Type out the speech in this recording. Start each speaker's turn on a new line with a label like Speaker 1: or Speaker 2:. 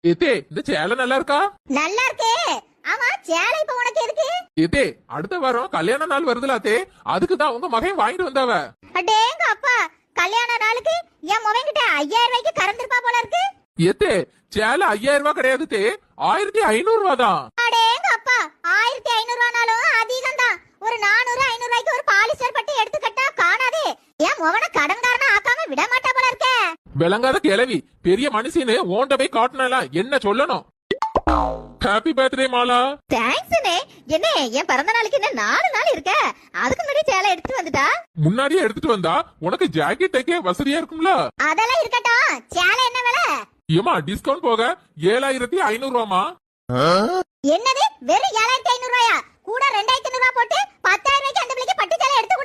Speaker 1: ஏத்தே இந்த சேலை நல்லா இருக்கா?
Speaker 2: நல்லா இருக்கே. ஆமா, சேலை இப்ப உனக்கு எதுக்கு?
Speaker 1: ஏத்தே அடுத்த வாரம் கல்யாண நாள் வருதுல அத்தே, அதுக்குதான் உங்க மகன் வாங்கிட்டு வந்தாவ.
Speaker 2: அடேங்க அப்பா, கல்யாண நாளுக்கு என் மகன் கிட்ட 5000 ரூபாய்க்கு கறந்துருப்பா போல இருக்கு.
Speaker 1: ஏத்தே சேலை 5000 ரூபாய் கிடையாது தே, 1500 ரூபாய் தான்.
Speaker 2: அடேங்க அப்பா, 1500 ரூபானாலும் அதிகம் தான். ஒரு 400 500 ரூபாய்க்கு ஒரு பாலிஸ்டர் பட்டு எடுத்து கட்டா காணாதே. என் மகனை கடன்காரனா ஆக்காம விட மாட்டா போல இருக்க.
Speaker 1: விளங்காத கிளவி, பெரிய மனுஷன்னு ஓண்ட போய் காட்டணும், என்ன சொல்லணும்? Happy birthday Mala.
Speaker 2: தேங்க்ஸ்னே. என்ன என் பிறந்த நாளுக்கு என்ன 4 நாள் இருக்க, அதுக்கு முன்னாடி சேலை எடுத்து வந்துட்டா?
Speaker 1: முன்னாடியே எடுத்துட்டு வந்தா உனக்கு ஜாக்கெட் தைக்க வசதியா இருக்கும்ல.
Speaker 2: அதெல்லாம் இருக்கட்டும், சேலை என்ன விலை?
Speaker 1: ஏமா டிஸ்கவுண்ட் போக 7500 ரூபாமா?
Speaker 2: என்னது, வெறும் 7500 ரூபாயா? கூட 2500 ரூபாய் போட்டு 10000 ரூபாய்க்கு அந்த பிள்ளைக்கு பட்டு சேலை எடுத்து